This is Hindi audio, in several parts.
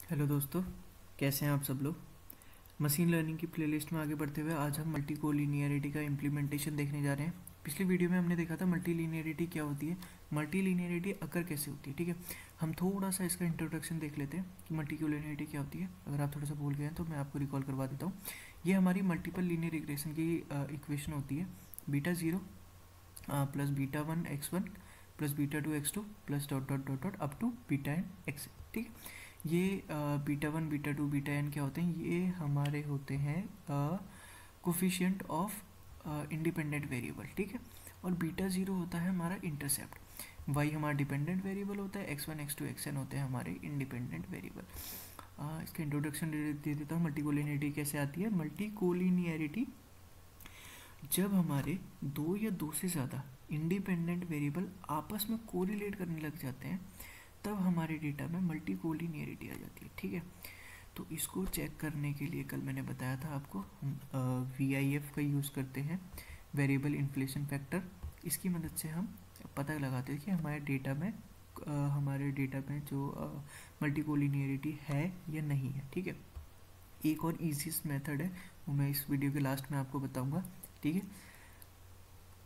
हेलो दोस्तों, कैसे हैं आप सब लोग। मशीन लर्निंग की प्लेलिस्ट में आगे बढ़ते हुए आज हम मल्टी कोलिनियरिटी का इम्प्लीमेंटेशन देखने जा रहे हैं। पिछली वीडियो में हमने देखा था मल्टी लीनियरिटी क्या होती है, मल्टी लीनियरिटी अकर कैसे होती है। ठीक है, हम थोड़ा सा इसका इंट्रोडक्शन देख लेते हैं कि मल्टी कोलिनियरिटी क्या होती है। अगर आप थोड़ा सा भूल गए हैं तो मैं आपको रिकॉल करवा देता हूँ। ये हमारी मल्टीपल लीनियर रिग्रेशन की इक्वेशन होती है। Beta zero plus beta one X one plus beta two X two plus dot dot dot dot up to beta N X. ठीक है, ये beta one beta two beta N क्या होते हैं, ये हमारे होते हैं कोफिशिएंट ऑफ इंडिपेंडेंट वेरिएबल। ठीक है, और बीटा ज़ीरो होता है हमारा इंटरसेप्ट, वाई हमारा डिपेंडेंट वेरिएबल होता है, X one X two X N होते हैं हमारे इंडिपेंडेंट वेरिएबल। इसका इंट्रोडक्शन दे देता हूँ। मल्टी कोलिनियरिटी कैसे आती है। मल्टी कोलिनियरिटी जब हमारे दो या दो से ज़्यादा इंडिपेंडेंट वेरिएबल आपस में कोरिलेट करने लग जाते हैं तब हमारे डेटा में मल्टी कोलिनियरिटी आ जाती है। ठीक है, तो इसको चेक करने के लिए कल मैंने बताया था आपको, हम VIF का यूज़ करते हैं, वेरिएबल इन्फ्लेशन फैक्टर। इसकी मदद से हम पता लगाते हैं कि हमारे डेटा में जो मल्टी कोलिनियरिटी है या नहीं है। ठीक है, एक और ईजीएस्ट मेथड है, वो मैं इस वीडियो के लास्ट में आपको बताऊंगा। ठीक है,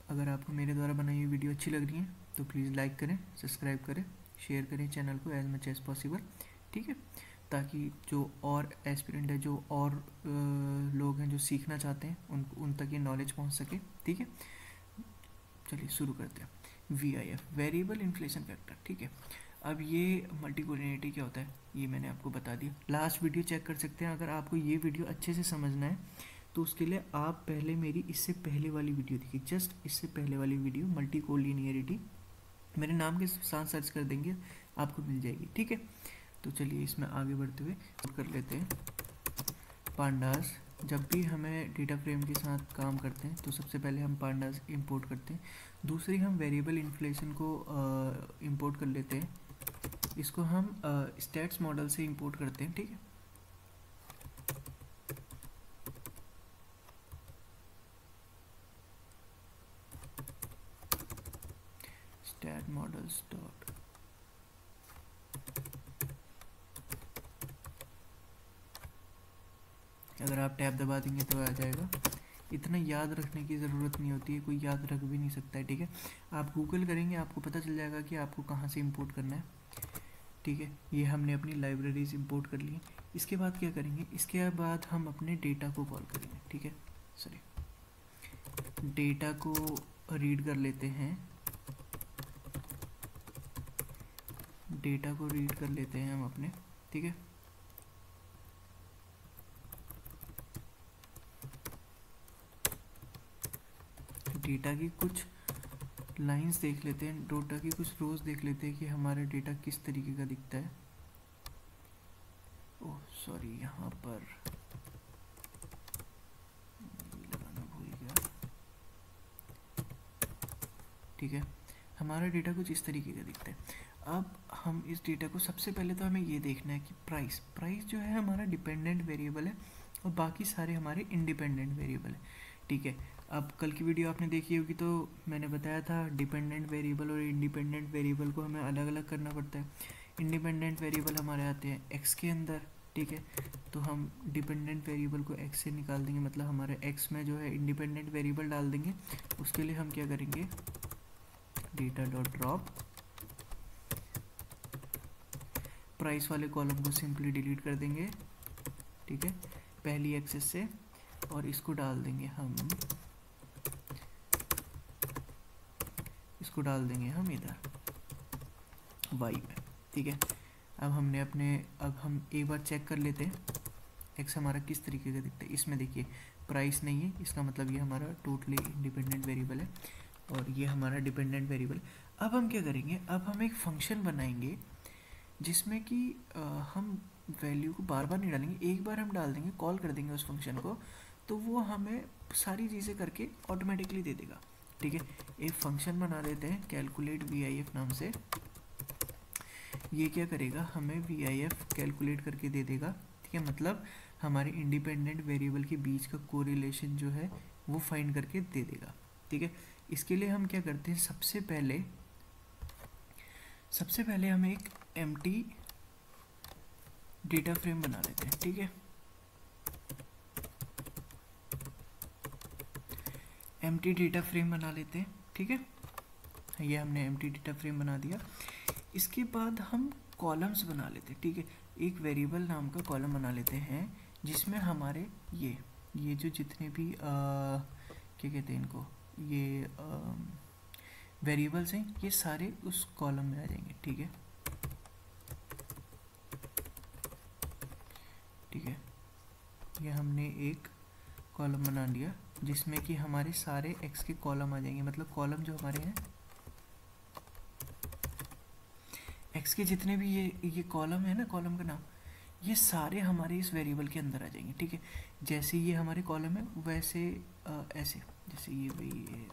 अगर आपको मेरे द्वारा बनाई हुई वीडियो अच्छी लग रही है तो प्लीज़ लाइक करें, सब्सक्राइब करें, शेयर करें चैनल को एज मच एज पॉसिबल। ठीक है, ताकि जो और एस्पिरेंट है, जो और लोग हैं जो सीखना चाहते हैं, उन तक ये नॉलेज पहुंच सके। ठीक है, चलिए शुरू करते हैं। VIF variable inflation factor. ठीक है, अब ये मल्टी कोलिनियरिटी क्या होता है ये मैंने आपको बता दिया। लास्ट वीडियो चेक कर सकते हैं। अगर आपको ये वीडियो अच्छे से समझना है तो उसके लिए आप पहले मेरी इससे पहले वाली वीडियो देखिए, जस्ट इससे पहले वाली वीडियो मल्टी कोलिनियरिटी, मेरे नाम के साथ सर्च कर देंगे आपको मिल जाएगी। ठीक है, तो चलिए इसमें आगे बढ़ते हुए कर लेते हैं। पांडास, जब भी हमें डेटा फ्रेम के साथ काम करते हैं तो सबसे पहले हम पांडास इंपोर्ट करते हैं। दूसरी हम वेरिएबल इन्फ्लेशन को इंपोर्ट कर लेते हैं। इसको हम स्टैट्स मॉडल से इंपोर्ट करते हैं। ठीक है, स्टैट मॉडल्स डॉट, अगर आप टैब दबा देंगे तो आ जाएगा। इतना याद रखने की ज़रूरत नहीं होती है, कोई याद रख भी नहीं सकता है। ठीक है, आप गूगल करेंगे आपको पता चल जाएगा कि आपको कहाँ से इंपोर्ट करना है। ठीक है, ये हमने अपनी लाइब्रेरीज इंपोर्ट कर ली। इसके बाद क्या करेंगे, इसके बाद हम अपने डेटा को कॉल करेंगे। ठीक है, सॉरी, डेटा को रीड कर लेते हैं, डेटा को रीड कर लेते हैं हम अपने। ठीक है, डेटा की कुछ लाइंस देख लेते हैं, डेटा की कुछ रोज देख लेते हैं कि हमारा डेटा किस तरीके का दिखता है। ओह सॉरी, यहाँ पर लगाना भूल गया। ठीक है, हमारा डेटा कुछ इस तरीके का दिखता है। अब हम इस डेटा को, सबसे पहले तो हमें ये देखना है कि प्राइस जो है हमारा डिपेंडेंट वेरिएबल है और बाकी सारे हमारे इंडिपेंडेंट वेरिएबल है। ठीक है, अब कल की वीडियो आपने देखी होगी तो मैंने बताया था डिपेंडेंट वेरिएबल और इंडिपेंडेंट वेरिएबल को हमें अलग अलग करना पड़ता है। इंडिपेंडेंट वेरिएबल हमारे आते हैं एक्स के अंदर। ठीक है, तो हम डिपेंडेंट वेरिएबल को एक्स से निकाल देंगे, मतलब हमारे एक्स में जो है इंडिपेंडेंट वेरिएबल डाल देंगे। उसके लिए हम क्या करेंगे, डेटा डॉट ड्रॉप, प्राइस वाले कॉलम को सिंपली डिलीट कर देंगे। ठीक है, पहली एक्सेस से, और इसको डाल देंगे हम, इसको डाल देंगे हम इधर वाई में। ठीक है, अब हम एक बार चेक कर लेते हैं एक्स हमारा किस तरीके का दिखता है। इसमें देखिए प्राइस नहीं है, इसका मतलब ये हमारा टोटली इंडिपेंडेंट वेरिएबल है और ये हमारा डिपेंडेंट वेरिएबल है। अब हम क्या करेंगे, अब हम एक फंक्शन बनाएंगे जिसमें कि हम वैल्यू को बार बार नहीं डालेंगे, एक बार हम डाल देंगे, कॉल कर देंगे उस फंक्शन को, तो वो हमें सारी चीज़ें करके ऑटोमेटिकली दे देगा। ठीक है, एक फंक्शन बना देते हैं कैलकुलेट VIF नाम से। ये क्या करेगा, हमें VIF कैलकुलेट करके दे देगा। ठीक है, मतलब हमारे इंडिपेंडेंट वेरिएबल के बीच का कोरिलेशन जो है वो फाइंड करके दे देगा। ठीक है, इसके लिए हम क्या करते हैं, सबसे पहले हम एक एम्प्टी डेटा फ्रेम बना लेते हैं, ठीक है। एम्प्टी डेटा फ्रेम बना लेते हैं, ठीक है। ये हमने एम्प्टी डेटा फ्रेम बना दिया। इसके बाद हम कॉलम्स बना लेते हैं, ठीक है। एक वेरिएबल नाम का कॉलम बना लेते हैं जिसमें हमारे ये जो जितने भी क्या कहते हैं इनको, ये वेरिएबल्स हैं, ये सारे उस कॉलम में आ जाएंगे, ठीक है। ठीक है, ये हमने एक कॉलम बना लिया जिसमें कि हमारे सारे एक्स के कॉलम आ जाएंगे। मतलब कॉलम जो हमारे हैं एक्स के जितने भी ये कॉलम है ना, कॉलम का नाम, ये सारे हमारे इस वेरिएबल के अंदर आ जाएंगे, ठीक है। जैसे ये हमारे कॉलम है वैसे ऐसे, जैसे ये वही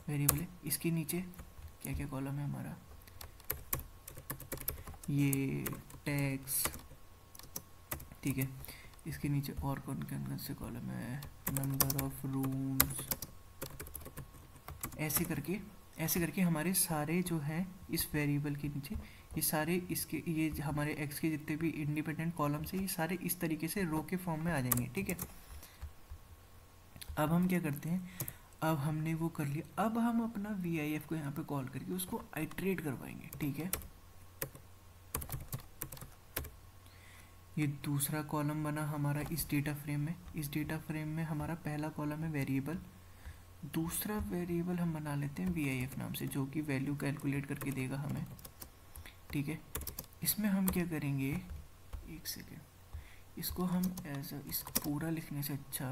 वेरिएबल है, इसके नीचे क्या क्या कॉलम है हमारा, ये टैग्स, ठीक है। इसके नीचे और कौन कौन से कॉलम है, नंबर ऑफ रूम्स, ऐसे करके हमारे सारे जो हैं इस वेरिएबल के नीचे, ये सारे इसके, ये हमारे एक्स के जितने भी इंडिपेंडेंट कॉलम्स हैं, ये सारे इस तरीके से रो के फॉर्म में आ जाएंगे, ठीक है। अब हम क्या करते हैं, अब हमने वो कर लिया, अब हम अपना VIF को यहाँ पे कॉल करके उसको आइट्रेट करवाएंगे, ठीक है। ये दूसरा कॉलम बना हमारा इस डेटा फ्रेम में। इस डेटा फ्रेम में हमारा पहला कॉलम है वेरिएबल, दूसरा वेरिएबल हम बना लेते हैं VIF नाम से, जो कि वैल्यू कैलकुलेट करके देगा हमें, ठीक है। इसमें हम क्या करेंगे, एक सेकेंड, इसको हम इस पूरा लिखने से अच्छा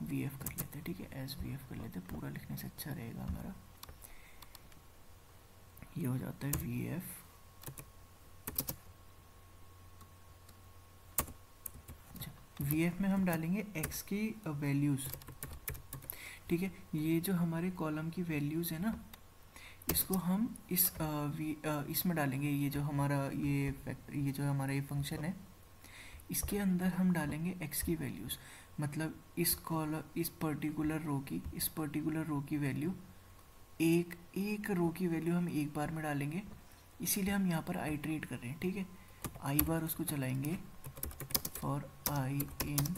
VF कर लेते हैं, ठीक है। एज VF कर लेते हैं, पूरा लिखने से अच्छा रहेगा हमारा। ये हो जाता है VF, VF में हम डालेंगे x की वैल्यूज़, ठीक है। ये जो हमारे कॉलम की वैल्यूज़ है ना, इसको हम इसमें डालेंगे। ये जो हमारा ये जो हमारा ये फंक्शन है, इसके अंदर हम डालेंगे x की वैल्यूज़। मतलब इस पर्टिकुलर रो की वैल्यू, एक रो की वैल्यू हम एक बार में डालेंगे, इसीलिए हम यहाँ पर आइट्रेट कर रहे हैं, ठीक है। आई बार उसको चलाएंगे, फॉर आई इन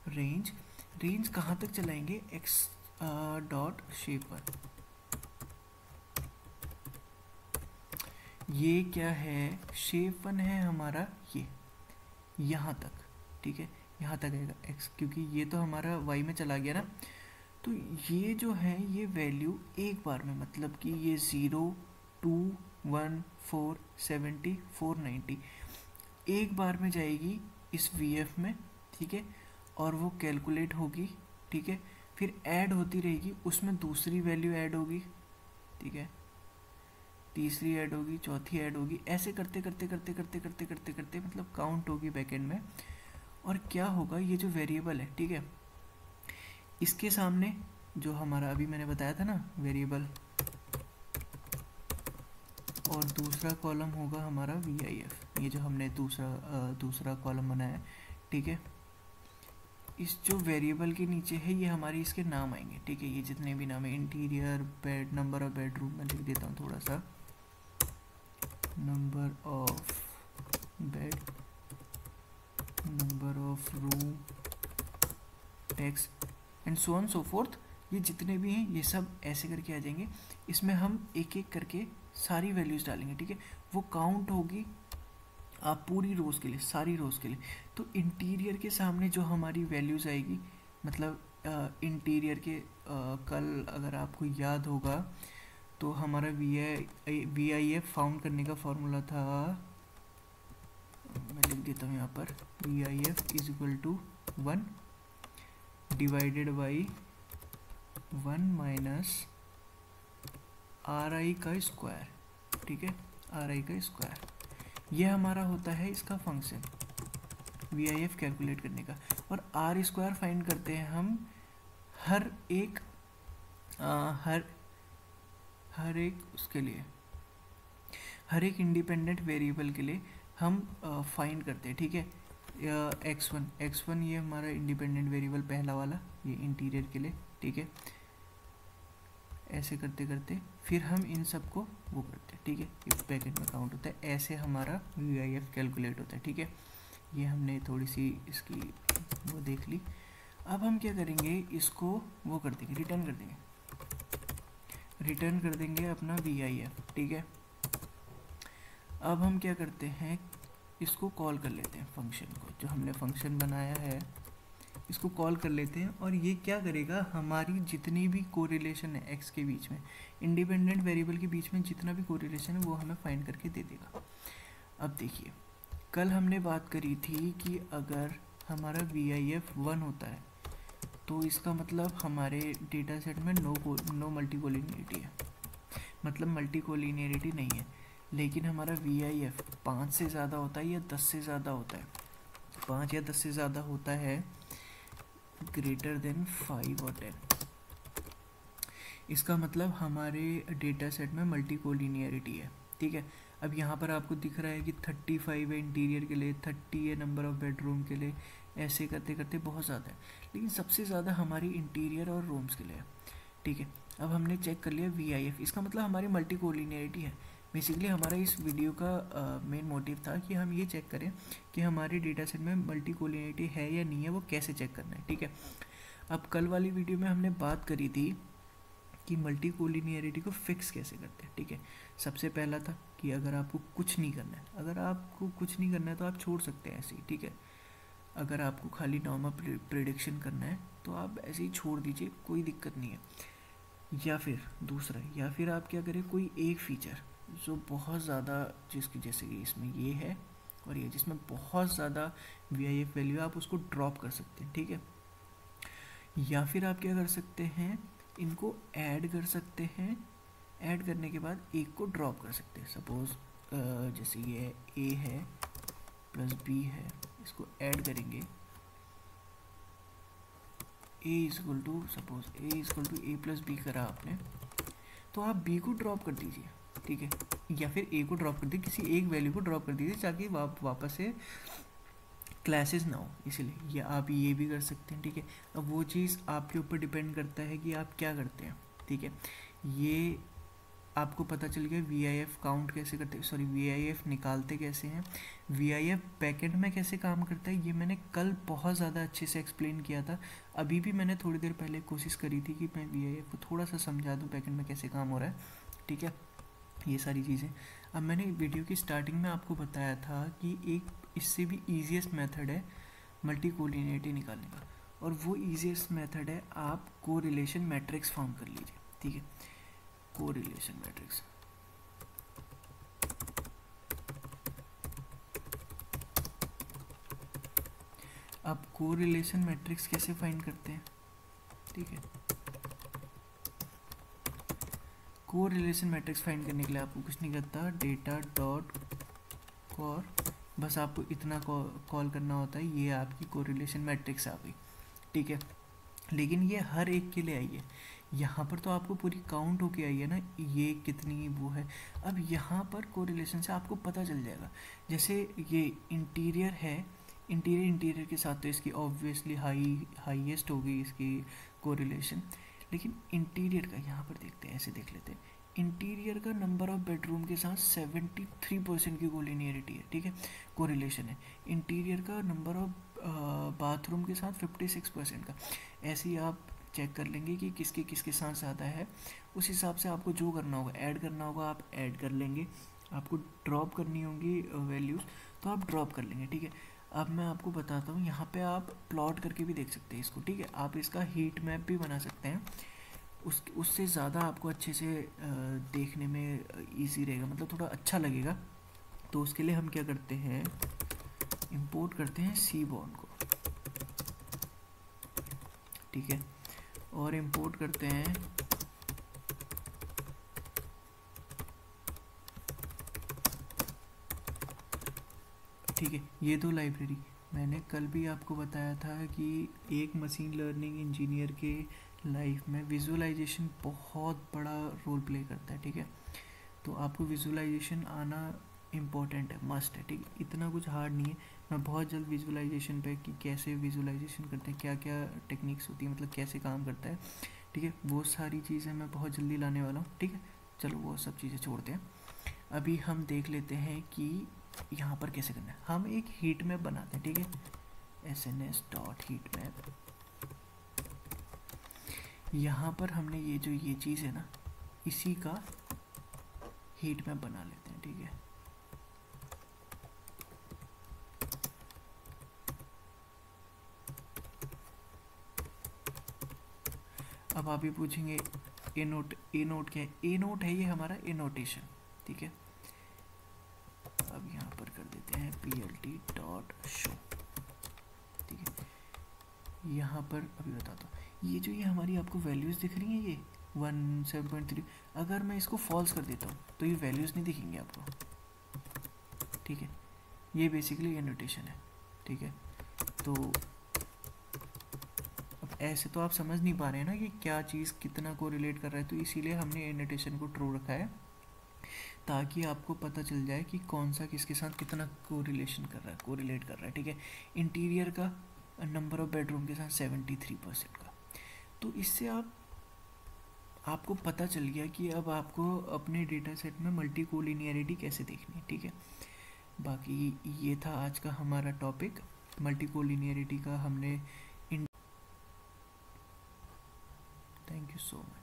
रेंज कहाँ तक चलाएंगे, x डॉट शेप पर। ये क्या है, शेप 1 है हमारा, ये यहाँ तक, ठीक है, यहाँ तक आएगा x, क्योंकि ये तो हमारा y में चला गया ना। तो ये जो है ये वैल्यू एक बार में, मतलब कि ये 0 2 1 4 70 490 एक बार में जाएगी इस VF में, ठीक है। और वो कैलकुलेट होगी, ठीक है। फिर ऐड होती रहेगी, उसमें दूसरी वैल्यू ऐड होगी, ठीक है, तीसरी ऐड होगी, चौथी ऐड होगी, ऐसे करते करते मतलब काउंट होगी बैकएंड में। और क्या होगा, ये जो वेरिएबल है, ठीक है, इसके सामने जो हमारा अभी मैंने बताया था ना वेरिएबल, और दूसरा कॉलम होगा हमारा VIF, ये जो हमने दूसरा कॉलम बनाया है, ठीक है। इस जो वेरिएबल के नीचे है ये हमारे इसके नाम आएंगे, ठीक है। ये जितने भी नाम है, interior, bed, number of bedroom, मैं लिख देता हूँ थोड़ा सा, number of bed, number of room, text and so on so fourth. ये जितने भी हैं ये सब ऐसे करके आ जाएंगे। इसमें हम एक एक करके सारी वैल्यूज़ डालेंगे, ठीक है। वो काउंट होगी आप पूरी रोज़ के लिए, सारी रोज़ के लिए। तो इंटीरियर के सामने जो हमारी वैल्यूज़ आएगी, मतलब इंटीरियर के कल अगर आपको याद होगा तो हमारा VIF फाउंड करने का फॉर्मूला था, मैं लिख देता हूँ यहाँ पर, VIF is equal to 1 divided by 1 minus RI का स्क्वायर, ठीक है, RI का स्क्वायर। ये हमारा होता है इसका फंक्शन VIF कैलकुलेट करने का। और R स्क्वायर फाइंड करते हैं हम हर एक उसके लिए, हर एक इंडिपेंडेंट वेरिएबल के लिए हम फाइंड करते हैं, ठीक है। x1 ये हमारा इंडिपेंडेंट वेरिएबल पहला वाला, ये इंटीरियर के लिए, ठीक है। ऐसे करते करते फिर हम इन सब को वो करते हैं, ठीक है। इफ बैकेंड में काउंट होता है, ऐसे हमारा VIF कैलकुलेट होता है, ठीक है। ये हमने थोड़ी सी इसकी वो देख ली। अब हम क्या करेंगे, इसको वो कर देंगे, रिटर्न कर देंगे अपना VIF, ठीक है। अब हम क्या करते हैं, इसको कॉल कर लेते हैं, फंक्शन को, जो हमने फंक्शन बनाया है इसको कॉल कर लेते हैं। और ये क्या करेगा, हमारी जितनी भी कोरिलेशन है x के बीच में, इंडिपेंडेंट वेरिएबल के बीच में जितना भी कोरिलेशन है वो हमें फाइंड करके दे देगा। अब देखिए, कल हमने बात करी थी कि अगर हमारा VIF 1 होता है तो इसका मतलब हमारे डेटा सेट में नो मल्टीकोलिनियरिटी है, मतलब मल्टीकोलिनियरिटी नहीं है। लेकिन हमारा VIF 5 से ज़्यादा होता है या 10 से ज़्यादा होता है, 5 या 10 से ज़्यादा होता है, ग्रेटर देन 5 और 10, इसका मतलब हमारे डेटा सेट में मल्टीकोलिनियरिटी है, ठीक है। अब यहाँ पर आपको दिख रहा है कि 35 है इंटीरियर के लिए, 30 है नंबर ऑफ बेडरूम के लिए, ऐसे करते करते बहुत ज़्यादा है, लेकिन सबसे ज़्यादा हमारी इंटीरियर और रूम्स के लिए है, ठीक है। अब हमने चेक कर लिया VIF, इसका मतलब हमारी मल्टीकोलिनियरिटी है। बेसिकली हमारा इस वीडियो का मेन मोटिव था कि हम ये चेक करें कि हमारे डेटा सेट में मल्टीकोलिनियरिटी है या नहीं है, वो कैसे चेक करना है, ठीक है। अब कल वाली वीडियो में हमने बात करी थी कि मल्टीकोलिनियरिटी को फिक्स कैसे करते हैं, ठीक है। सबसे पहला था कि अगर आपको कुछ नहीं करना है, तो आप छोड़ सकते हैं ऐसे ही, ठीक है। अगर आपको खाली नॉर्मल प्रिडिक्शन करना है तो आप ऐसे ही छोड़ दीजिए, कोई दिक्कत नहीं है। या फिर दूसरा, या फिर आप क्या करें, कोई एक फीचर जो बहुत ज़्यादा, जिसकी जैसे कि इसमें ये है और ये, जिसमें बहुत ज़्यादा VIF वैल्यू है, आप उसको ड्रॉप कर सकते हैं, ठीक है। या फिर आप क्या कर सकते हैं, इनको ऐड कर सकते हैं, ऐड करने के बाद एक को ड्रॉप कर सकते हैं। सपोज जैसे ये A है प्लस B है, इसको ऐड करेंगे, A is equal to, suppose A is equal to A plus B करा आपने, तो आप B को ड्रॉप कर दीजिए, ठीक है। या फिर A को ड्रॉप कर दीजिए, किसी एक वैल्यू को ड्रॉप कर दीजिए ताकि वापस से क्लासेस ना हो, इसीलिए। या आप ये भी कर सकते हैं, ठीक है। अब वो चीज़ आपके ऊपर डिपेंड करता है कि आप क्या करते हैं, ठीक है। ये आपको पता चल गया VIF काउंट कैसे करते हैं, सॉरी VIF निकालते कैसे हैं, VIF बैकेंड में कैसे काम करता है, ये मैंने कल बहुत ज़्यादा अच्छे से एक्सप्लेन किया था। अभी भी मैंने थोड़ी देर पहले कोशिश करी थी कि मैं VIF को थोड़ा सा समझा दूँ बैकेंड में कैसे काम हो रहा है, ठीक है। ये सारी चीज़ें अब मैंने वीडियो की स्टार्टिंग में आपको बताया था कि एक इससे भी ईजीएस्ट मेथड है मल्टीकोलिनियरिटी निकालने का, और वो ईजीएस्ट मेथड है, आप कोरिलेशन मैट्रिक्स फॉर्म कर लीजिए, ठीक है। कोरिलेशन मैट्रिक्स, अब कोरिलेशन मैट्रिक्स कैसे फाइंड करते हैं, ठीक है। कोरिलेशन मैट्रिक्स फाइंड करने के लिए आपको कुछ नहीं करता, डेटा डॉट कॉर, बस आपको इतना कॉल करना होता है, ये आपकी कोरिलेशन मैट्रिक्स आ गई, ठीक है। लेकिन ये हर एक के लिए आई है, यहाँ पर तो आपको पूरी काउंट होके आई है ना, ये कितनी वो है। अब यहाँ पर कोरिलेशन से आपको पता चल जाएगा, जैसे ये इंटीरियर है, इंटीरियर के साथ तो इसकी ऑब्वियसली हाईएस्ट होगी इसकी कोरिलेशन। लेकिन इंटीरियर का यहाँ पर देखते हैं, ऐसे देख लेते हैं, इंटीरियर का नंबर ऑफ बेडरूम के साथ 73% की कोलिनियरिटी है, ठीक है, कोरिलेशन है। इंटीरियर का नंबर ऑफ बाथरूम के साथ 56% का। ऐसे ही आप चेक कर लेंगे कि किसके किसके साथ ज़्यादा है, उस हिसाब से आपको जो करना होगा, ऐड करना होगा, आप ऐड कर लेंगे। आपको ड्रॉप करनी होंगी वैल्यूज़, तो आप ड्रॉप कर लेंगे, ठीक है। अब मैं आपको बताता हूँ, यहाँ पे आप प्लॉट करके भी देख सकते हैं इसको, ठीक है। आप इसका हीट मैप भी बना सकते हैं, उससे ज़्यादा आपको अच्छे से देखने में इजी रहेगा, मतलब थोड़ा अच्छा लगेगा। तो उसके लिए हम क्या करते हैं, इंपोर्ट करते हैं सीबॉर्न को, ठीक है, और इंपोर्ट करते हैं ठीक है। ये दो लाइब्रेरी मैंने कल भी आपको बताया था कि एक मशीन लर्निंग इंजीनियर के लाइफ में विजुअलाइजेशन बहुत बड़ा रोल प्ले करता है, ठीक है। तो आपको विजुअलाइजेशन आना इम्पॉर्टेंट है, मस्ट है, ठीक है। इतना कुछ हार्ड नहीं है, मैं बहुत जल्द विजुअलाइजेशन पे कि कैसे विजुअलाइजेशन करते हैं, क्या क्या टेक्निक्स होती है, मतलब कैसे काम करता है, ठीक है, वो सारी चीज़ें मैं बहुत जल्दी लाने वाला हूँ। ठीक है, चलो वो सब चीज़ें छोड़ते हैं। अभी हम देख लेते हैं कि यहाँ पर कैसे करना है। हम एक हीट मैप बनाते हैं। ठीक है, sns.heatmap। यहाँ पर हमने ये जो ये चीज़ है ना, इसी का हीट मैप बना लेते हैं। ठीक है, अब आप ये पूछेंगे ए नोट क्या है? ए नोट है ये हमारा एनोटेशन। ठीक है, अब यहाँ पर कर देते हैं plt.show। ठीक है, यहाँ पर अभी बताता हूँ, ये जो ये हमारी आपको वैल्यूज़ दिख रही हैं, ये 17.3, अगर मैं इसको फॉल्स कर देता हूँ तो ये वैल्यूज़ नहीं दिखेंगे आपको। ठीक है, ये बेसिकली एनोटेशन है। ठीक है, तो अब ऐसे तो आप समझ नहीं पा रहे हैं ना कि क्या चीज़ कितना को रिलेट कर रहा है, तो इसीलिए हमने एनोटेशन को ट्रू रखा है, ताकि आपको पता चल जाए कि कौन सा किसके साथ कितना कोरिलेशन कर रहा है, कोरिलेट कर रहा है। ठीक है, इंटीरियर का नंबर ऑफ बेडरूम के साथ 73% का। तो इससे आपको पता चल गया कि अब आपको अपने डेटा सेट में मल्टी कोलिनियरिटी कैसे देखनी है। ठीक है, बाकी ये था आज का हमारा टॉपिक, मल्टी कोलिनियरिटी का हमने। Thank you so much.